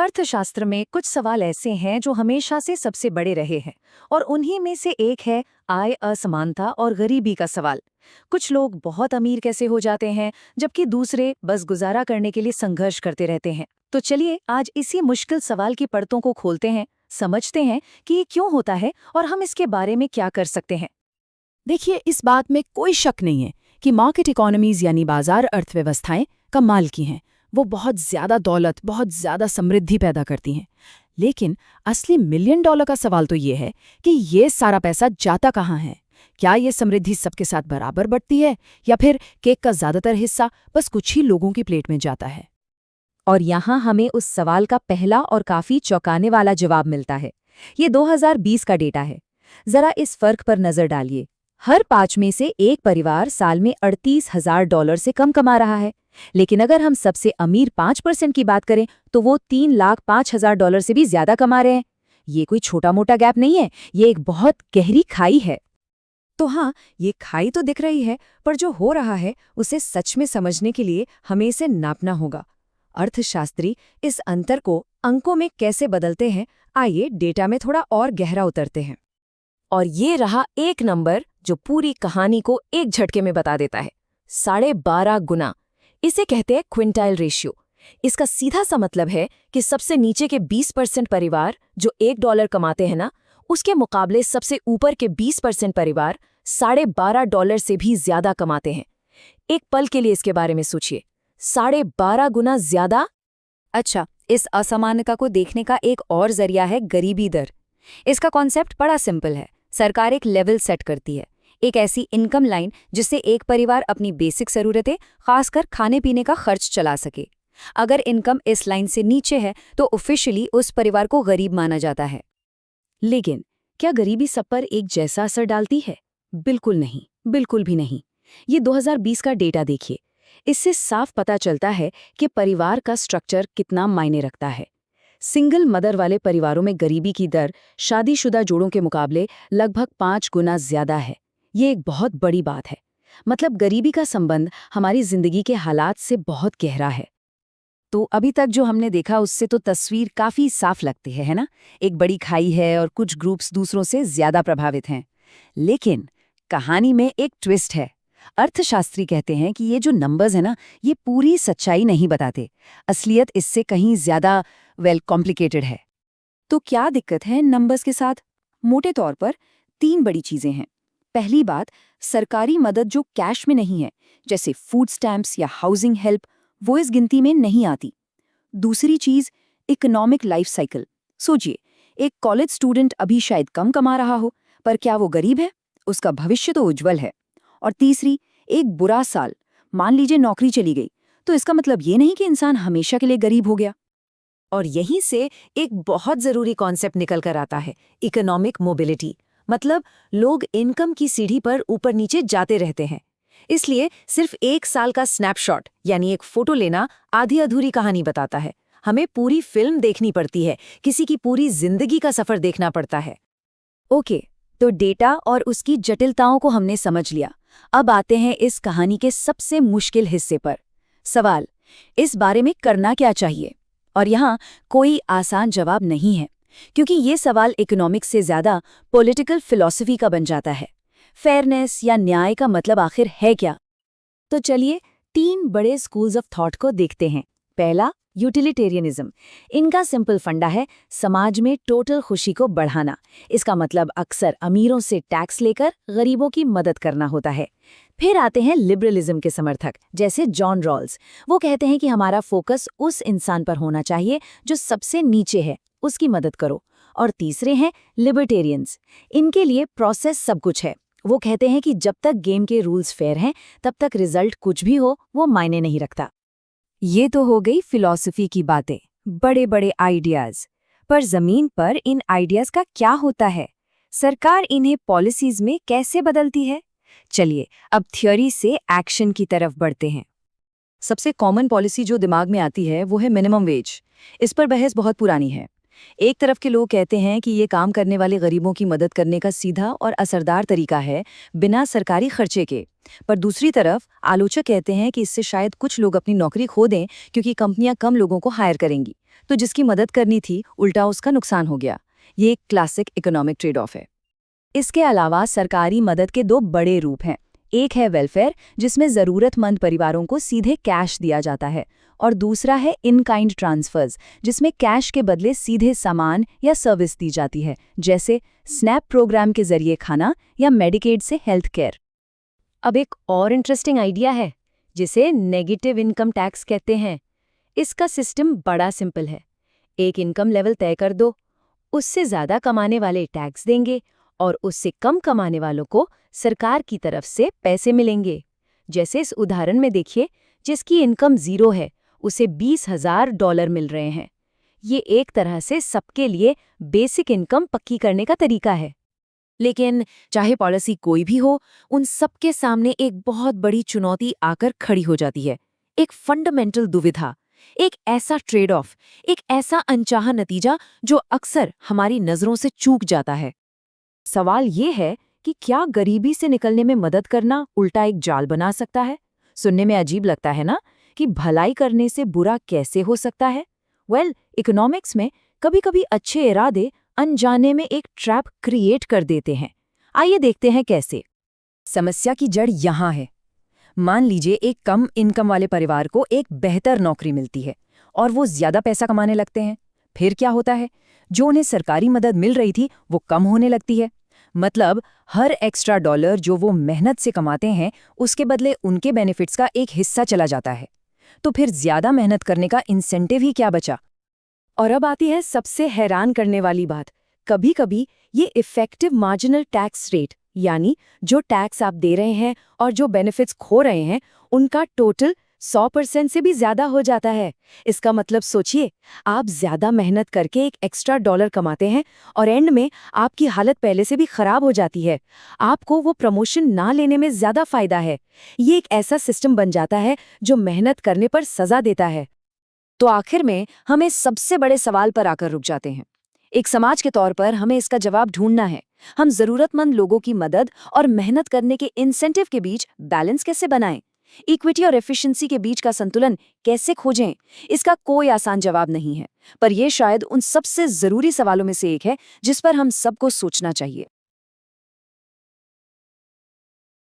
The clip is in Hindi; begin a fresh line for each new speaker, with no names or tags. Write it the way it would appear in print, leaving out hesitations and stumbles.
अर्थशास्त्र में कुछ सवाल ऐसे हैं जो हमेशा से सबसे बड़े रहे हैं और उन्हीं में से एक है आय असमानता और गरीबी का सवाल। कुछ लोग बहुत अमीर कैसे हो जाते हैं जबकि दूसरे बस गुजारा करने के लिए संघर्ष करते रहते हैं। तो चलिए आज इसी मुश्किल सवाल की परतों को खोलते हैं, समझते हैं कि ये क्यों होता है और हम इसके बारे में क्या कर सकते हैं।
देखिए, इस बात में कोई शक नहीं है कि मार्केट इकोनॉमीज यानी बाजार अर्थव्यवस्थाएं कमाल की हैं। वो बहुत ज्यादा दौलत, बहुत ज्यादा समृद्धि पैदा करती हैं। लेकिन असली मिलियन डॉलर का सवाल तो ये है कि ये सारा पैसा जाता कहाँ है। क्या ये समृद्धि सबके साथ बराबर बंटती है या फिर केक का ज्यादातर हिस्सा बस कुछ ही लोगों की प्लेट में जाता है।
और यहाँ हमें उस सवाल का पहला और काफी चौंकाने वाला जवाब मिलता है। ये 2020 का डेटा है। जरा इस फर्क पर नजर डालिए। हर 5 में से एक परिवार साल में $38,000 से कम कमा रहा है। लेकिन अगर हम सबसे अमीर 5% की बात करें तो वो $3,05,000 से भी ज्यादा कमा रहे हैं। ये कोई छोटा मोटा गैप नहीं है, ये एक बहुत गहरी खाई है। तो हाँ, ये खाई तो दिख रही है, पर जो हो रहा है उसे सच में समझने के लिए हमें इसे नापना होगा। अर्थशास्त्री इस अंतर को अंकों में कैसे बदलते हैं, आइए डेटा में थोड़ा और गहरा उतरते हैं। और ये रहा एक नंबर जो पूरी कहानी को एक झटके में बता देता है। 12.5 गुना। इसे कहते हैं क्विंटाइल रेशियो। इसका सीधा सा मतलब है कि सबसे नीचे के 20% परिवार जो $1 कमाते हैं ना, उसके मुकाबले सबसे ऊपर के 20% परिवार $12.5 से भी ज्यादा कमाते हैं। एक पल के लिए इसके बारे में सोचिए, 12.5 गुना ज्यादा। अच्छा, इस असमानता को देखने का एक और जरिया है गरीबी दर। इसका कॉन्सेप्ट बड़ा सिंपल है। सरकार एक लेवल सेट करती है, एक ऐसी इनकम लाइन जिससे एक परिवार अपनी बेसिक ज़रूरतें, खासकर खाने पीने का खर्च चला सके। अगर इनकम इस लाइन से नीचे है तो ऑफिशियली उस परिवार को गरीब माना जाता है। लेकिन क्या गरीबी सब पर एक जैसा असर डालती है? बिल्कुल नहीं, बिल्कुल भी नहीं। ये 2020 का डेटा देखिए। इससे साफ पता चलता है कि परिवार का स्ट्रक्चर कितना मायने रखता है। सिंगल मदर वाले परिवारों में गरीबी की दर शादीशुदा जोड़ों के मुकाबले लगभग 5 गुना ज्यादा है। ये एक बहुत बड़ी बात है। मतलब गरीबी का संबंध हमारी जिंदगी के हालात से बहुत गहरा है। तो अभी तक जो हमने देखा उससे तो तस्वीर काफी साफ लगती है ना? एक बड़ी खाई है और कुछ ग्रुप्स दूसरों से ज्यादा प्रभावित हैं। लेकिन कहानी में एक ट्विस्ट है। अर्थशास्त्री कहते हैं कि ये जो नंबर्स है ना, ये पूरी सच्चाई नहीं बताते। असलियत इससे कहीं ज्यादा कॉम्प्लिकेटेड है। तो क्या दिक्कत है नंबर्स के साथ? मोटे तौर पर 3 बड़ी चीजें हैं। पहली बात, सरकारी मदद जो कैश में नहीं है, जैसे फूड स्टैम्प्स या हाउसिंग हेल्प, वो इस गिनती में नहीं आती। दूसरी चीज, इकोनॉमिक लाइफ साइकिल। सोचिए, एक कॉलेज स्टूडेंट अभी शायद कम कमा रहा हो, पर क्या वो गरीब है? उसका भविष्य तो उज्जवल है। और तीसरी, एक बुरा साल, मान लीजिए नौकरी चली गई, तो इसका मतलब ये नहीं कि इंसान हमेशा के लिए गरीब हो गया। और यहीं से एक बहुत जरूरी कॉन्सेप्ट निकल कर आता है, इकोनॉमिक मोबिलिटी। मतलब लोग इनकम की सीढ़ी पर ऊपर नीचे जाते रहते हैं। इसलिए सिर्फ एक साल का स्नैपशॉट यानी एक फोटो लेना आधी अधूरी कहानी बताता है। हमें पूरी फिल्म देखनी पड़ती है, किसी की पूरी जिंदगी का सफर देखना पड़ता है। ओके, तो डेटा और उसकी जटिलताओं को हमने समझ लिया। अब आते हैं इस कहानी के सबसे मुश्किल हिस्से पर। सवाल, इस बारे में करना क्या चाहिए? और यहाँ कोई आसान जवाब नहीं है, क्योंकि ये सवाल इकोनॉमिक्स से ज्यादा पॉलिटिकल फिलॉसफी का बन जाता है। फेयरनेस या न्याय का मतलब आखिर है क्या? तो चलिए 3 बड़े स्कूल्स ऑफ थॉट को देखते हैं। पहला, यूटिलिटेरियनिज्म। इनका सिंपल फंडा है समाज में टोटल खुशी को बढ़ाना। इसका मतलब अक्सर अमीरों से टैक्स लेकर गरीबों की मदद करना होता है। फिर आते हैं लिबरलिज्म के समर्थक, जैसे जॉन रॉल्स। वो कहते हैं कि हमारा फोकस उस इंसान पर होना चाहिए जो सबसे नीचे है, उसकी मदद करो। और तीसरे हैं लिबर्टेरियंस। इनके लिए प्रोसेस सब कुछ है। वो कहते हैं कि जब तक गेम के रूल्स फेयर हैं, तब तक रिजल्ट कुछ भी हो वो मायने नहीं रखता। ये तो हो गई फिलॉसफी की बातें, बड़े बड़े आइडियाज। पर जमीन पर इन आइडियाज का क्या होता है? सरकार इन्हें पॉलिसीज में कैसे बदलती है? चलिए अब थ्योरी से एक्शन की तरफ बढ़ते हैं। सबसे कॉमन पॉलिसी जो दिमाग में आती है वो है मिनिमम वेज। इस पर बहस बहुत पुरानी है। एक तरफ के लोग कहते हैं कि ये काम करने वाले गरीबों की मदद करने का सीधा और असरदार तरीका है, बिना सरकारी खर्चे के। पर दूसरी तरफ आलोचक कहते हैं कि इससे शायद कुछ लोग अपनी नौकरी खो दें, क्योंकि कंपनियां कम लोगों को हायर करेंगी। तो जिसकी मदद करनी थी उल्टा उसका नुकसान हो गया। ये एक क्लासिक इकोनॉमिक ट्रेड ऑफ है। इसके अलावा सरकारी मदद के दो बड़े रूप हैं। एक है वेलफेयर, जिसमें ज़रूरतमंद परिवारों को सीधे कैश दिया जाता है, और दूसरा है इन काइंड ट्रांसफर्स, जिसमें कैश के बदले सीधे सामान या सर्विस दी जाती है, जैसे स्नैप प्रोग्राम के जरिए खाना या मेडिकेड से हेल्थ केयर। अब एक और इंटरेस्टिंग आइडिया है जिसे नेगेटिव इनकम टैक्स कहते हैं। इसका सिस्टम बड़ा सिंपल है। एक इनकम लेवल तय कर दो, उससे ज़्यादा कमाने वाले टैक्स देंगे और उससे कम कमाने वालों को सरकार की तरफ से पैसे मिलेंगे। जैसे इस उदाहरण में देखिए, जिसकी इनकम 0 है उसे $20,000 मिल रहे हैं। ये एक तरह से सबके लिए बेसिक इनकम पक्की करने का तरीका है। लेकिन चाहे पॉलिसी कोई भी हो, उन सबके सामने एक बहुत बड़ी चुनौती आकर खड़ी हो जाती है। एक फंडामेंटल दुविधा, एक ऐसा ट्रेड ऑफ, एक ऐसा अनचाहा नतीजा जो अक्सर हमारी नज़रों से चूक जाता है। सवाल ये है कि क्या गरीबी से निकलने में मदद करना उल्टा एक जाल बना सकता है? सुनने में अजीब लगता है ना, कि भलाई करने से बुरा कैसे हो सकता है? इकोनॉमिक्स में कभी-कभी अच्छे इरादे अनजाने में एक ट्रैप क्रिएट कर देते हैं। आइए देखते हैं कैसे। समस्या की जड़ यहाँ है। मान लीजिए एक कम इनकम वाले परिवार को एक बेहतर नौकरी मिलती है और वो ज्यादा पैसा कमाने लगते हैं। फिर क्या होता है? जो उन्हें सरकारी मदद मिल रही थी वो कम होने लगती है। मतलब हर एक्स्ट्रा डॉलर जो वो मेहनत से कमाते हैं, उसके बदले उनके बेनिफिट्स का एक हिस्सा चला जाता है। तो फिर ज्यादा मेहनत करने का इंसेंटिव ही क्या बचा? और अब आती है सबसे हैरान करने वाली बात। कभी-कभी ये इफेक्टिव मार्जिनल टैक्स रेट, यानी जो टैक्स आप दे रहे हैं और जो बेनिफिट्स खो रहे हैं, उनका टोटल 100% से भी ज्यादा हो जाता है। इसका मतलब सोचिए, आप ज्यादा मेहनत करके एक एक्स्ट्रा डॉलर कमाते हैं और एंड में आपकी हालत पहले से भी खराब हो जाती है। आपको वो प्रमोशन ना लेने में ज्यादा फायदा है। ये एक ऐसा सिस्टम बन जाता है जो मेहनत करने पर सजा देता है। तो आखिर में हम इस सबसे बड़े सवाल पर आकर रुक जाते हैं। एक समाज के तौर पर हमें इसका जवाब ढूंढना है। हम जरूरतमंद लोगों की मदद और मेहनत करने के इंसेंटिव के बीच बैलेंस कैसे बनाएं? इक्विटी और एफिशिएंसी के बीच का संतुलन कैसे खोजें? इसका कोई आसान जवाब नहीं है, पर यह शायद उन सबसे जरूरी सवालों में से एक है जिस पर हम सबको सोचना चाहिए।